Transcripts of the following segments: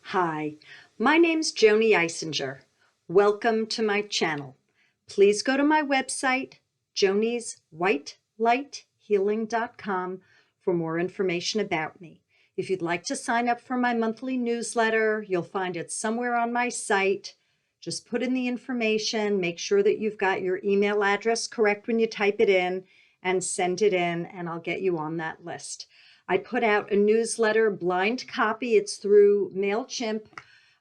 Hi, my name's Joanie Eisinger. Welcome to my channel. Please go to my website, jonieswhitelighealing.com, for more information about me. If you'd like to sign up for my monthly newsletter, you'll find it somewhere on my site. Just put in the information, make sure that you've got your email address correct when you type it in, and send it in, and I'll get you on that list. I put out a newsletter, blind copy. It's through MailChimp,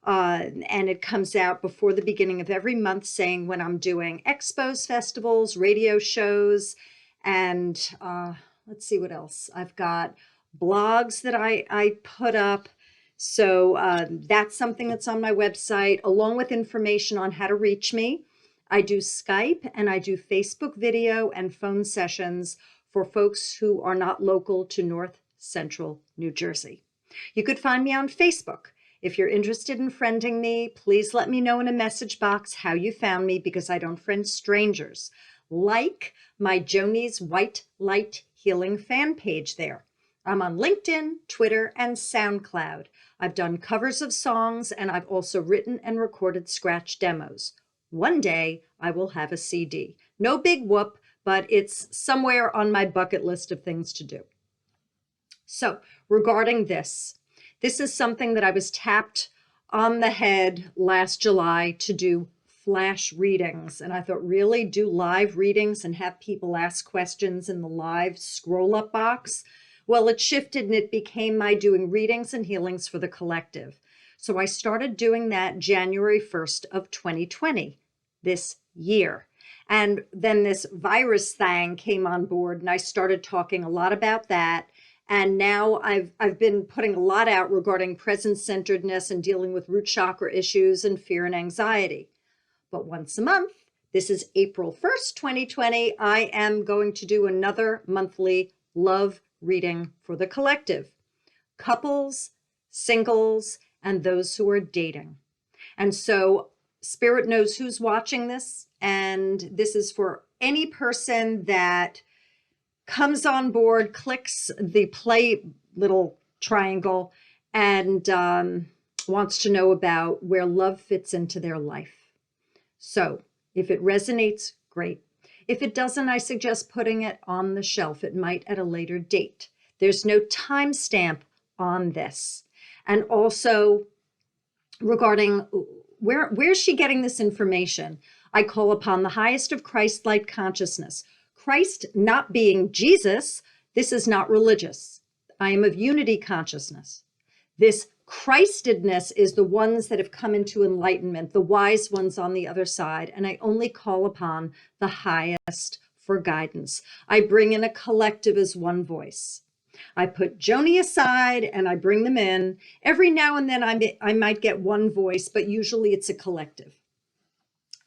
and it comes out before the beginning of every month saying when I'm doing expos, festivals, radio shows, and let's see what else. I've got blogs that I put up. So that's something that's on my website, along with information on how to reach me. I do Skype and I do Facebook video and phone sessions for folks who are not local to North Central New Jersey. You could find me on Facebook. If you're interested in friending me, please let me know in a message box how you found me, because I don't friend strangers. Like my Joanie's White Light Healing fan page there. I'm on LinkedIn, Twitter, and SoundCloud. I've done covers of songs, and I've also written and recorded scratch demos. One day I will have a CD. No big whoop, but it's somewhere on my bucket list of things to do. So regarding this is something that I was tapped on the head last July to do flash readings. And I thought, really, do live readings and have people ask questions in the live scroll up box? Well, it shifted and it became my doing readings and healings for the collective. So I started doing that January 1st of 2020, this year. And then this virus thing came on board and I started talking a lot about that. And now I've been putting a lot out regarding presence-centeredness and dealing with root chakra issues and fear and anxiety. But once a month, this is April 1st, 2020, I am going to do another monthly love reading for the collective. Couples, singles, and those who are dating. And so Spirit knows who's watching this, and this is for any person that comes on board, clicks the play little triangle, and wants to know about where love fits into their life. So if it resonates, great. If it doesn't, I suggest putting it on the shelf. It might at a later date. There's no timestamp on this. And also regarding where's she getting this information? I call upon the highest of Christ-like consciousness. Christ not being Jesus, this is not religious. I am of unity consciousness. This Christedness is the ones that have come into enlightenment, the wise ones on the other side, and I only call upon the highest for guidance. I bring in a collective as one voice. I put Joanie aside and I bring them in. Every now and then I might get one voice, but usually it's a collective.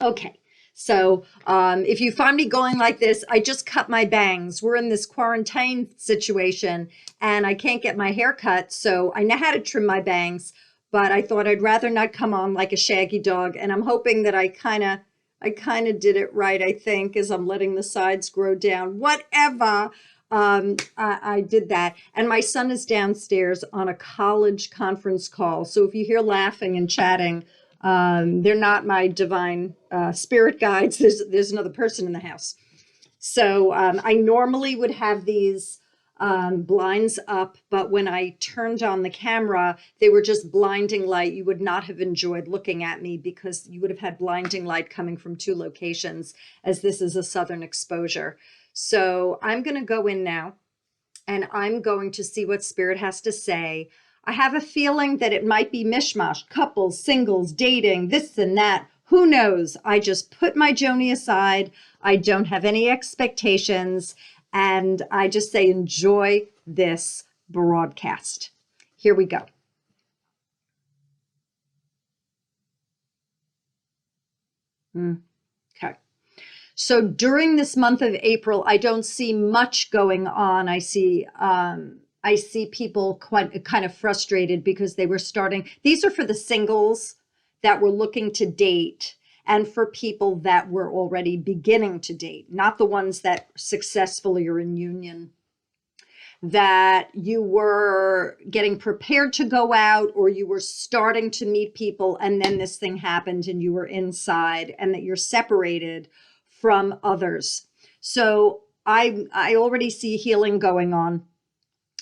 Okay. So if you find me going like this, I just cut my bangs. We're in this quarantine situation and I can't get my hair cut. So I know how to trim my bangs, but I thought I'd rather not come on like a shaggy dog. And I'm hoping that I kind of did it right, I think, as I'm letting the sides grow down. Whatever. I did that. And my son is downstairs on a college conference call. So if you hear laughing and chatting, they're not my divine spirit guides. There's another person in the house. So I normally would have these blinds up, but when I turned on the camera, they were just blinding light. You would not have enjoyed looking at me because you would have had blinding light coming from two locations, as this is a southern exposure. So I'm going to go in now and I'm going to see what Spirit has to say. I have a feeling that it might be mishmash, couples, singles, dating, this and that. Who knows? I just put my Joanie aside. I don't have any expectations. And I just say, enjoy this broadcast. Here we go. Okay. So during this month of April, I don't see much going on. I see people quite kind of frustrated because they were starting. These are for the singles that were looking to date and for people that were already beginning to date, not the ones that successfully are in union. that you were getting prepared to go out, or you were starting to meet people, and then this thing happened and you were inside, and that you're separated from others. So I already see healing going on.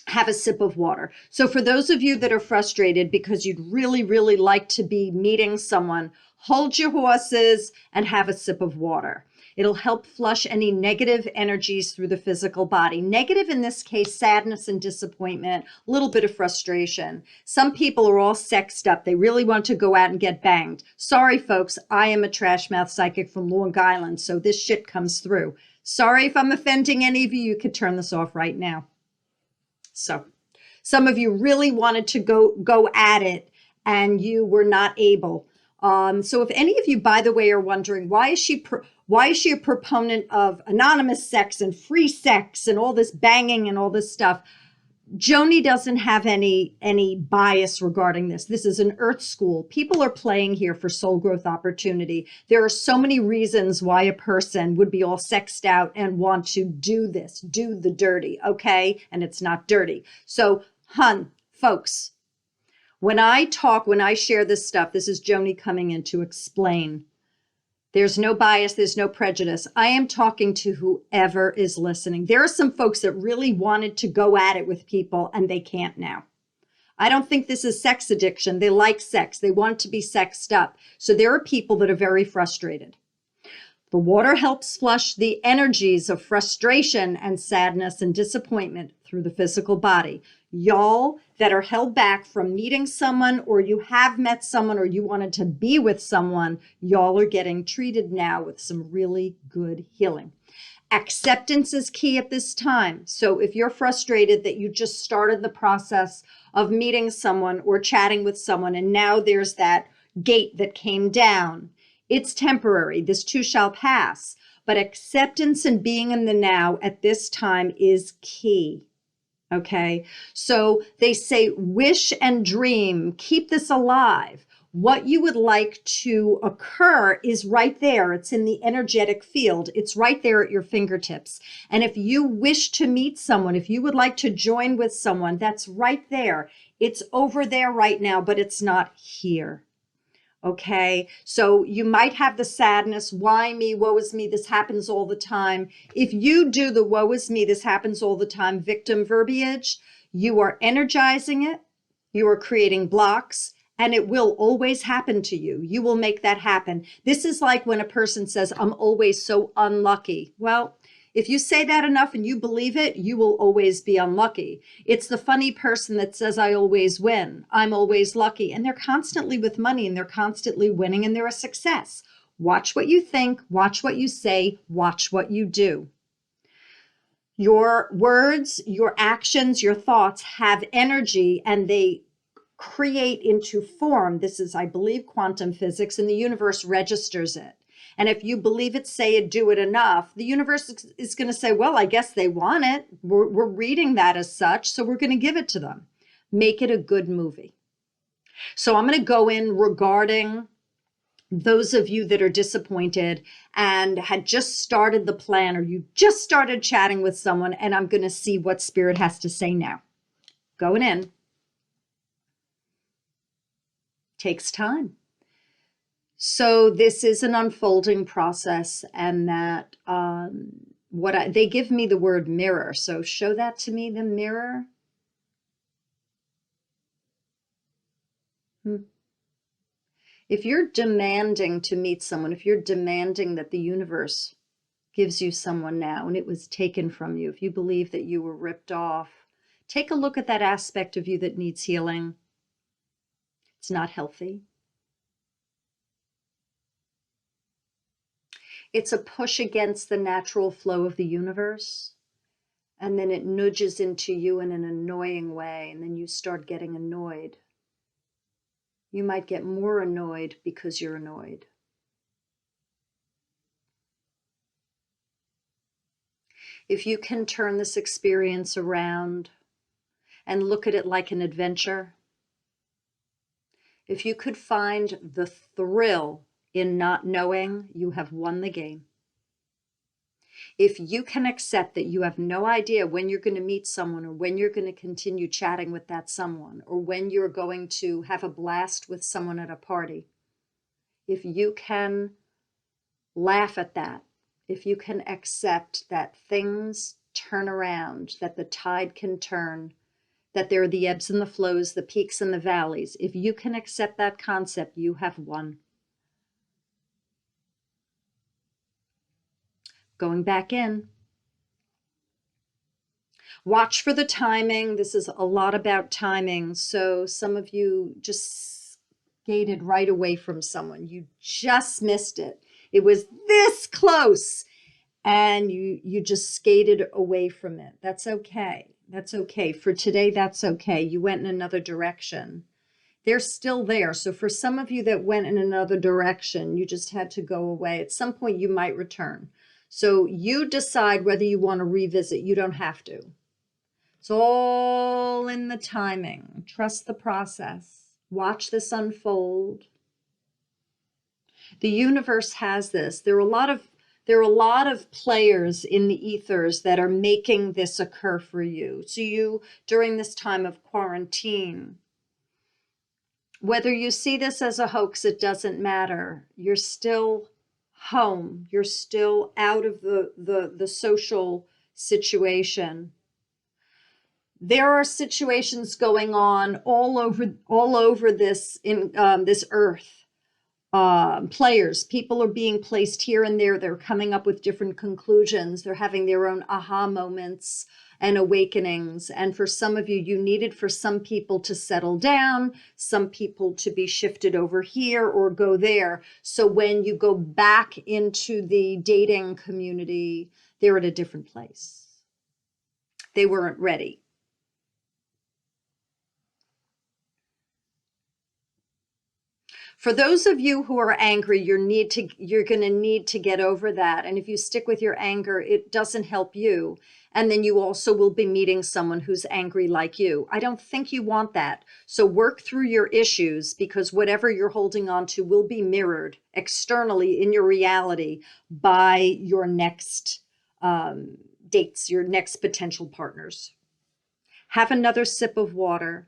Have a sip of water. So for those of you that are frustrated because you'd really, really like to be meeting someone, hold your horses and have a sip of water. It'll help flush any negative energies through the physical body. Negative in this case, sadness and disappointment, a little bit of frustration. Some people are all sexed up. They really want to go out and get banged. Sorry, folks, I am a trash mouth psychic from Long Island, so this shit comes through. Sorry if I'm offending any of you. You could turn this off right now. So some of you really wanted to go at it and you were not able. So if any of you, by the way, are wondering, why is she a proponent of anonymous sex and free sex and all this banging and all this stuff? Joanie doesn't have any bias regarding this. This is an earth school. People are playing here for soul growth opportunity. There are so many reasons why a person would be all sexed out and want to do this, do the dirty, okay? And it's not dirty. So, folks, when I share this stuff, this is Joanie coming in to explain. There's no bias. There's no prejudice. I am talking to whoever is listening. There are some folks that really wanted to go at it with people and they can't now. I don't think this is sex addiction. They like sex. They want to be sexed up. So there are people that are very frustrated. The water helps flush the energies of frustration and sadness and disappointment through the physical body. Y'all that are held back from meeting someone, or you have met someone, or you wanted to be with someone, y'all are getting treated now with some really good healing. Acceptance is key at this time. So if you're frustrated that you just started the process of meeting someone or chatting with someone, and now there's that gate that came down, it's temporary. This too shall pass. But acceptance and being in the now at this time is key. Okay, so they say wish and dream, keep this alive. What you would like to occur is right there. It's in the energetic field. It's right there at your fingertips. And if you wish to meet someone, if you would like to join with someone, that's right there. It's over there right now, but it's not here. Okay, so you might have the sadness, why me, woe is me, this happens all the time. If you do the woe is me, this happens all the time victim verbiage, you are energizing it, you are creating blocks, and it will always happen to you. You will make that happen. This is like when a person says, I'm always so unlucky. Well, if you say that enough and you believe it, you will always be unlucky. It's the funny person that says, I always win. I'm always lucky. And they're constantly with money and they're constantly winning and they're a success. Watch what you think, watch what you say, watch what you do. Your words, your actions, your thoughts have energy and they create into form. This is, I believe, quantum physics, and the universe registers it. And if you believe it, say it, do it enough, the universe is going to say, well, I guess they want it. We're reading that as such, so we're going to give it to them. Make it a good movie. So I'm going to go in regarding those of you that are disappointed and had just started the plan, or you just started chatting with someone, and I'm going to see what Spirit has to say now. Going in. Takes time. So this is an unfolding process, and that they give me the word mirror. So show that to me, the mirror. If you're demanding to meet someone, if you're demanding that the universe gives you someone now and it was taken from you, if you believe that you were ripped off, take a look at that aspect of you that needs healing. It's not healthy. It's a push against the natural flow of the universe. And then it nudges into you in an annoying way. And then you start getting annoyed. You might get more annoyed because you're annoyed. If you can turn this experience around and look at it like an adventure, if you could find the thrill in not knowing, you have won the game. If you can accept that you have no idea when you're going to meet someone, or when you're going to continue chatting with that someone, or when you're going to have a blast with someone at a party, if you can laugh at that, if you can accept that things turn around, that the tide can turn, that there are the ebbs and the flows, the peaks and the valleys, if you can accept that concept, you have won. Going back in. Watch for the timing. This is a lot about timing. So some of you just skated right away from someone. You just missed it. It was this close and you just skated away from it. That's okay. That's okay. For today, that's okay. You went in another direction. They're still there. So for some of you that went in another direction, you just had to go away. At some point, you might return. So you decide whether you want to revisit. You don't have to. It's all in the timing. Trust the process. Watch this unfold. The universe has this. There are a lot of players in the ethers that are making this occur for you. So you, during this time of quarantine, whether you see this as a hoax, it doesn't matter. You're still home. You're still out of the social situation. There are situations going on all over this this earth. Players, people are being placed here and there. They're coming up with different conclusions. They're having their own aha moments and awakenings. And for some of you, you needed for some people to settle down, some people to be shifted over here or go there. So when you go back into the dating community, they're at a different place. They weren't ready. For those of you who are angry, you're going to need to get over that. And if you stick with your anger, it doesn't help you. And then you also will be meeting someone who's angry like you. I don't think you want that. So work through your issues, because whatever you're holding on to will be mirrored externally in your reality by your next dates, your next potential partners. Have another sip of water.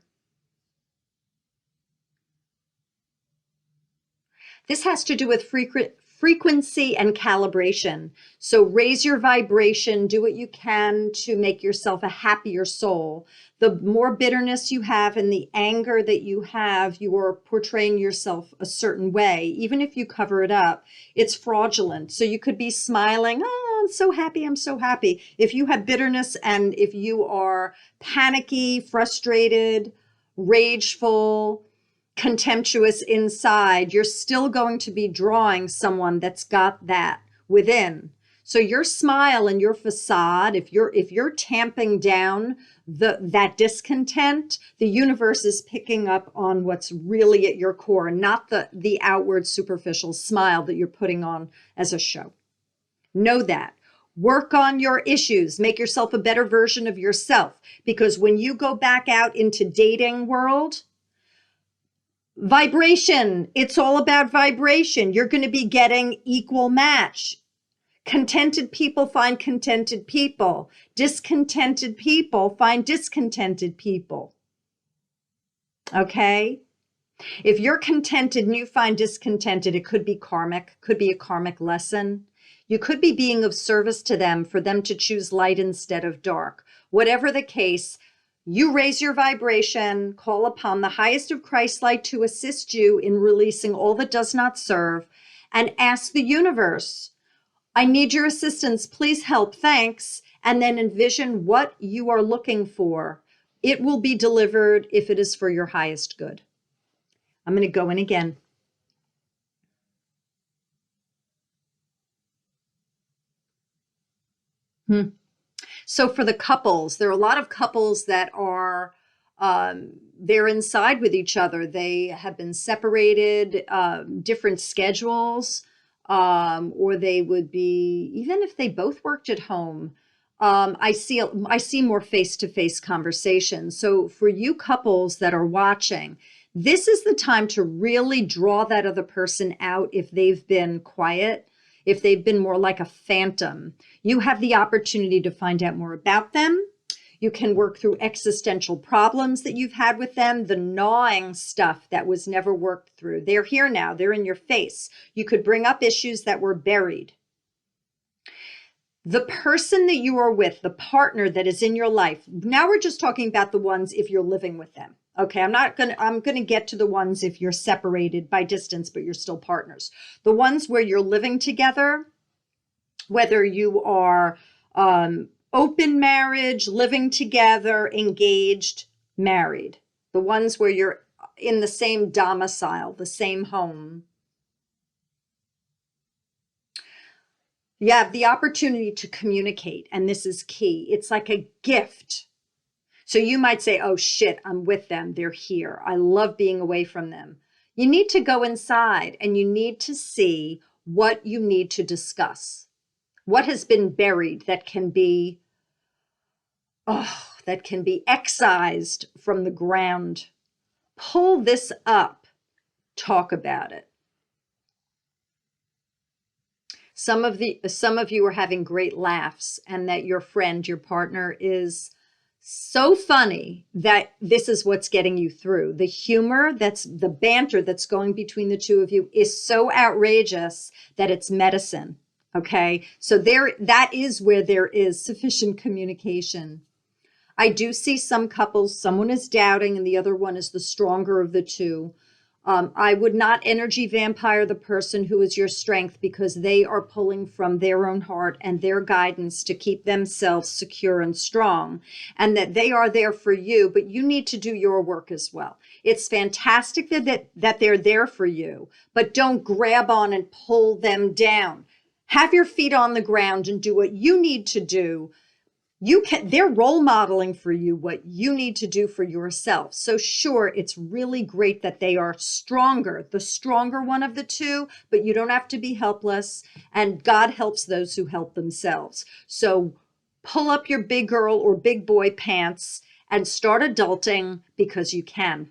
This has to do with frequency and calibration. So raise your vibration, do what you can to make yourself a happier soul. The more bitterness you have and the anger that you have, you are portraying yourself a certain way. Even if you cover it up, it's fraudulent. So you could be smiling, oh, I'm so happy, I'm so happy. If you have bitterness and if you are panicky, frustrated, rageful, contemptuous inside, you're still going to be drawing someone that's got that within. So your smile and your facade, if you're tamping down that discontent, the universe is picking up on what's really at your core, not the outward superficial smile that you're putting on as a show. Know that. Work on your issues. Make yourself a better version of yourself, because when you go back out into dating world, vibration, it's all about vibration. You're going to be getting equal match. Contented people find contented people. Discontented people find discontented people. Okay? If you're contented and you find discontented, it could be karmic, could be a karmic lesson. You could be being of service to them for them to choose light instead of dark. Whatever the case, you raise your vibration, call upon the highest of Christ light to assist you in releasing all that does not serve, and ask the universe, I need your assistance, please help, thanks. And then envision what you are looking for. It will be delivered if it is for your highest good. I'm going to go in again. So for the couples, there are a lot of couples that are, they're inside with each other. They have been separated, different schedules, or they would be, even if they both worked at home, I see more face-to-face conversations. So for you couples that are watching, this is the time to really draw that other person out if they've been quiet. if they've been more like a phantom, you have the opportunity to find out more about them. You can work through existential problems that you've had with them, the gnawing stuff that was never worked through. They're here now. They're in your face. You could bring up issues that were buried. The person that you are with, the partner that is in your life, now we're just talking about the ones if you're living with them. Okay, I'm going to get to the ones if you're separated by distance, but you're still partners. The ones where you're living together, whether you are open marriage, living together, engaged, married, the ones where you're in the same domicile, the same home. You have the opportunity to communicate, and this is key. It's like a gift. So you might say, oh shit, I'm with them. They're here. I love being away from them. You need to go inside and you need to see what you need to discuss. What has been buried that can be excised from the ground. Pull this up. Talk about it. Some of you are having great laughs, and that your friend, your partner, is so funny that this is what's getting you through. The humor, that's the banter that's going between the two of you, is so outrageous that it's medicine. Okay, so that is where there is sufficient communication. I do see some couples, someone is doubting and the other one is the stronger of the two. I would not energy vampire the person who is your strength, because they are pulling from their own heart and their guidance to keep themselves secure and strong, and that they are there for you, but you need to do your work as well. It's fantastic that they're there for you, but don't grab on and pull them down. Have your feet on the ground and do what you need to do. They're role modeling for you what you need to do for yourself. So sure, it's really great that they are stronger, the stronger one of the two, but you don't have to be helpless, and God helps those who help themselves. So pull up your big girl or big boy pants and start adulting, because you can.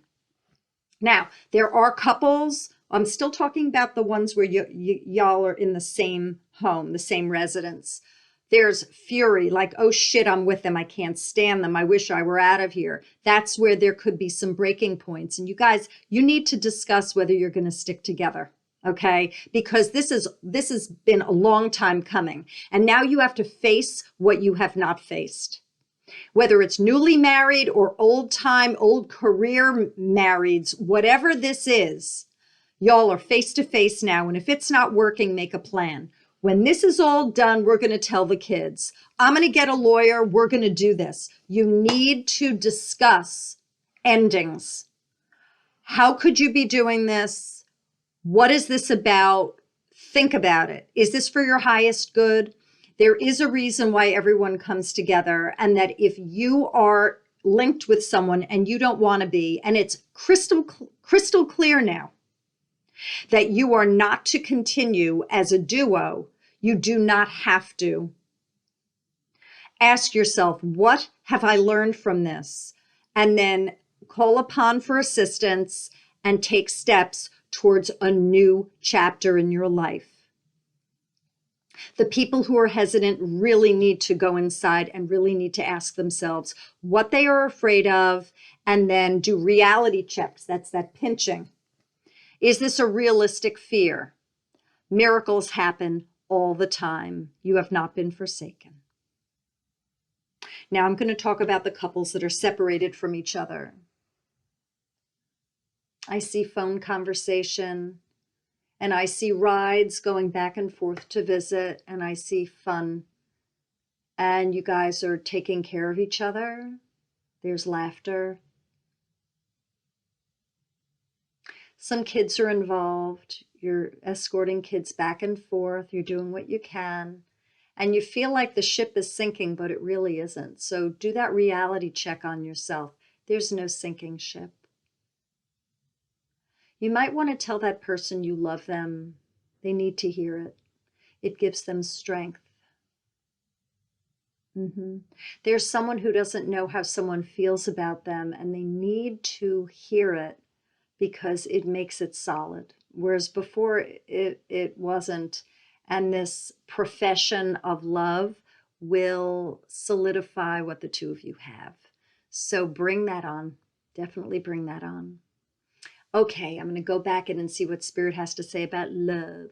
Now, there are couples, I'm still talking about the ones where y'all are in the same home, the same residence. There's fury, like, oh shit, I'm with them. I can't stand them. I wish I were out of here. That's where there could be some breaking points. And you guys, you need to discuss whether you're going to stick together. Okay, because this has been a long time coming. And now you have to face what you have not faced. Whether it's newly married or old career marrieds, whatever this is, y'all are face to face now. And if it's not working, make a plan. When this is all done, we're going to tell the kids, I'm going to get a lawyer. We're going to do this. You need to discuss endings. How could you be doing this? What is this about? Think about it. Is this for your highest good? There is a reason why everyone comes together, and that if you are linked with someone and you don't want to be, and it's crystal clear now that you are not to continue as a duo, you do not have to. Ask yourself, what have I learned from this? And then call upon for assistance and take steps towards a new chapter in your life. The people who are hesitant really need to go inside and really need to ask themselves what they are afraid of, and then do reality checks. That's that pinching. Is this a realistic fear? Miracles happen all the time. You have not been forsaken. Now I'm going to talk about the couples that are separated from each other. I see phone conversation, and I see rides going back and forth to visit, and I see fun. And you guys are taking care of each other. There's laughter. Some kids are involved. You're escorting kids back and forth. You're doing what you can. And you feel like the ship is sinking, but it really isn't. So do that reality check on yourself. There's no sinking ship. You might want to tell that person you love them. They need to hear it. It gives them strength. There's someone who doesn't know how someone feels about them, and they need to hear it because it makes it solid. Whereas before it wasn't. And this profession of love will solidify what the two of you have. So bring that on. Definitely bring that on. Okay, I'm going to go back in and see what Spirit has to say about love.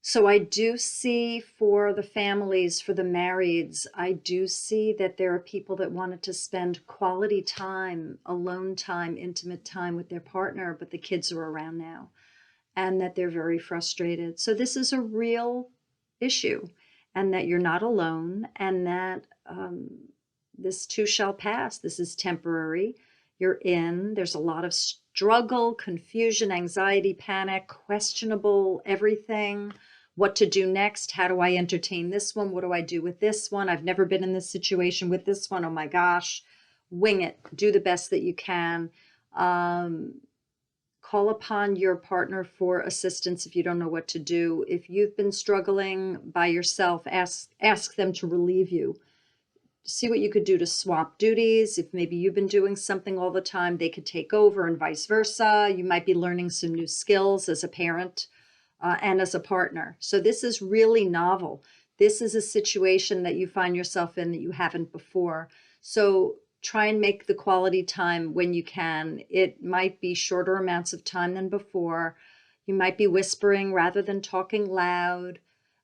So I do see for the families, for the marrieds, I do see that there are people that wanted to spend quality time, alone time, intimate time with their partner, but the kids are around now and that they're very frustrated. So this is a real issue, and that you're not alone, and that this too shall pass. This is temporary. There's a lot of struggle, confusion, anxiety, panic, questionable everything. What to do next? How do I entertain this one? What do I do with this one? I've never been in this situation with this one. Oh my gosh. Wing it. Do the best that you can. Call upon your partner for assistance if you don't know what to do. If you've been struggling by yourself, ask them to relieve you. See what you could do to swap duties. If maybe you've been doing something all the time, they could take over, and vice versa. You might be learning some new skills as a parent and as a partner. So this is really novel. This is a situation that you find yourself in that you haven't before. So try and make the quality time when you can. It might be shorter amounts of time than before. You might be whispering rather than talking loud.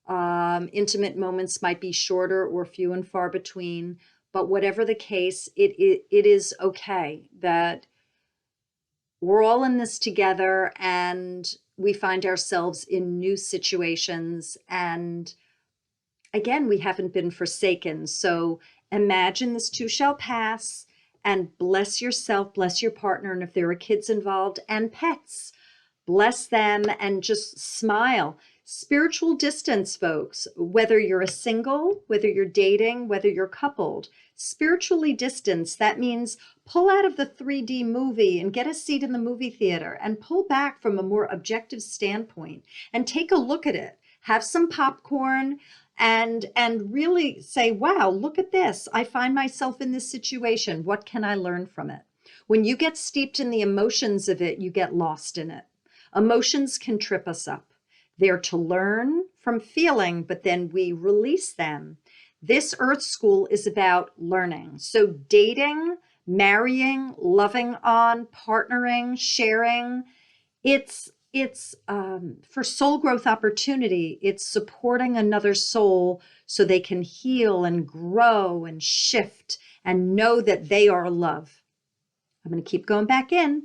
Intimate moments might be shorter or few and far between. But whatever the case, it is okay that we're all in this together, and we find ourselves in new situations. And again, we haven't been forsaken. So imagine this too shall pass, and bless yourself, bless your partner. And if there are kids involved and pets, bless them and just smile. Spiritual distance, folks, whether you're a single, whether you're dating, whether you're coupled, spiritually distanced, that means pull out of the 3D movie and get a seat in the movie theater and pull back from a more objective standpoint and take a look at it. Have some popcorn and really say, wow, look at this. I find myself in this situation. What can I learn from it? When you get steeped in the emotions of it, you get lost in it. Emotions can trip us up. They're to learn from feeling, but then we release them. This Earth School is about learning. So dating, marrying, loving on, partnering, sharing, it's for soul growth opportunity. It's supporting another soul so they can heal and grow and shift and know that they are love. I'm going to keep going back in.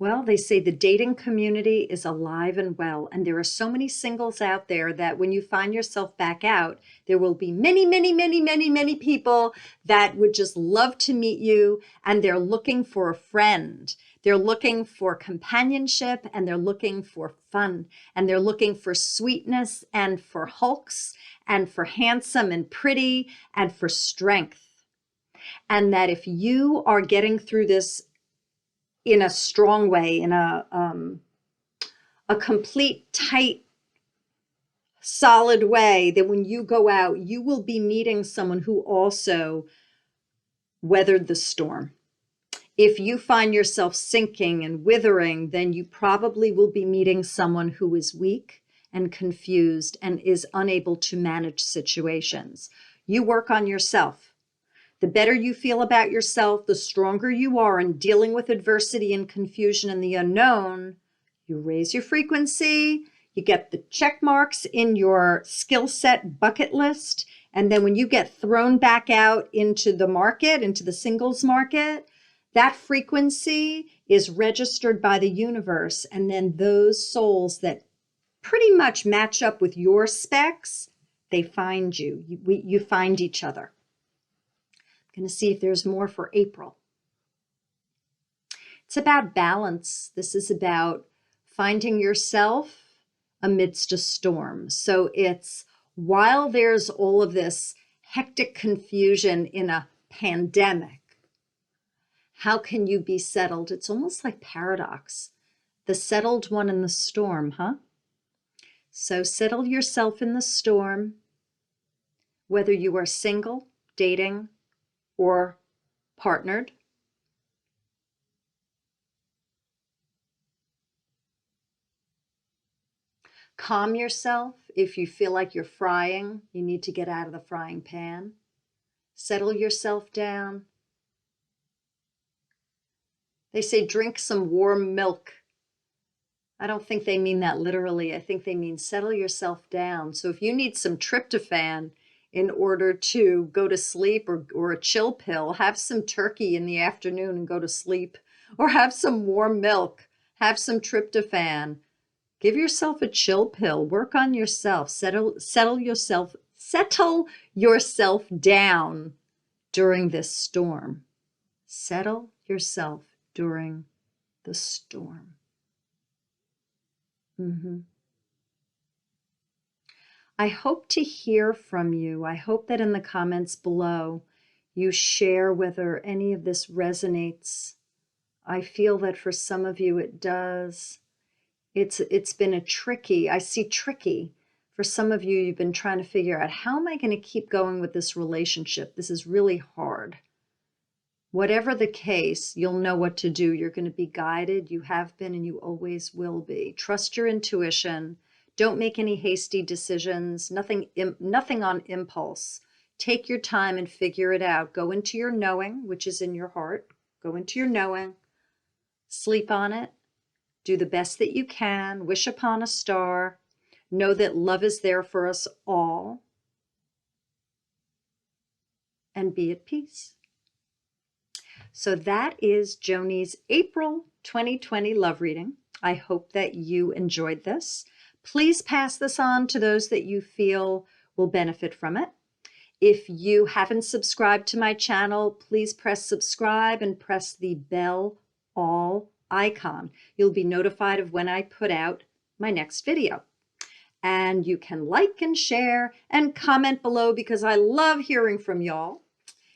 Well, they say the dating community is alive and well, and there are so many singles out there that when you find yourself back out, there will be many, many, many, many, many people that would just love to meet you, and they're looking for a friend. They're looking for companionship, and they're looking for fun, and they're looking for sweetness, and for hulks, and for handsome and pretty, and for strength. And that if you are getting through this in a strong way, in a complete, tight, solid way, that when you go out, you will be meeting someone who also weathered the storm. If you find yourself sinking and withering, then you probably will be meeting someone who is weak and confused and is unable to manage situations. You work on yourself. The better you feel about yourself, the stronger you are in dealing with adversity and confusion and the unknown. You raise your frequency, you get the check marks in your skill set bucket list. And then when you get thrown back out into the market, into the singles market, that frequency is registered by the universe. And then those souls that pretty much match up with your specs, they find you. You find each other. Going to see if there's more for April. It's about balance. This is about finding yourself amidst a storm. So it's while there's all of this hectic confusion in a pandemic, how can you be settled? It's almost like paradox. The settled one in the storm, huh? So settle yourself in the storm, whether you are single, dating, or partnered. Calm yourself. If you feel like you're frying, you need to get out of the frying pan. Settle yourself down. They say drink some warm milk. I don't think they mean that literally. I think they mean settle yourself down. So if you need some tryptophan in order to go to sleep, or a chill pill, have some turkey in the afternoon and go to sleep, or have some warm milk, have some tryptophan. Give yourself a chill pill. Work on yourself. Settle yourself down during this storm. Settle yourself during the storm. I hope to hear from you. I hope that in the comments below you share whether any of this resonates. I feel that for some of you it does. It's been I see tricky. For some of you, you've been trying to figure out, how am I going to keep going with this relationship? This is really hard. Whatever the case, you'll know what to do. You're going to be guided. You have been and you always will be. Trust your intuition. Don't make any hasty decisions. Nothing on impulse. Take your time and figure it out. Go into your knowing, which is in your heart. Go into your knowing. Sleep on it. Do the best that you can. Wish upon a star. Know that love is there for us all. And be at peace. So that is Joanie's April 2020 love reading. I hope that you enjoyed this. Please pass this on to those that you feel will benefit from it. If you haven't subscribed to my channel, please press subscribe and press the bell all icon. You'll be notified of when I put out my next video. And you can like and share and comment below, because I love hearing from y'all.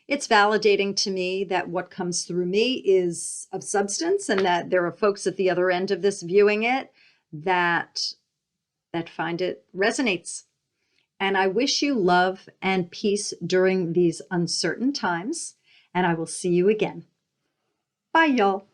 It's validating to me that what comes through me is of substance, and that there are folks at the other end of this viewing it that find it resonates. And I wish you love and peace during these uncertain times, and I will see you again. Bye, y'all.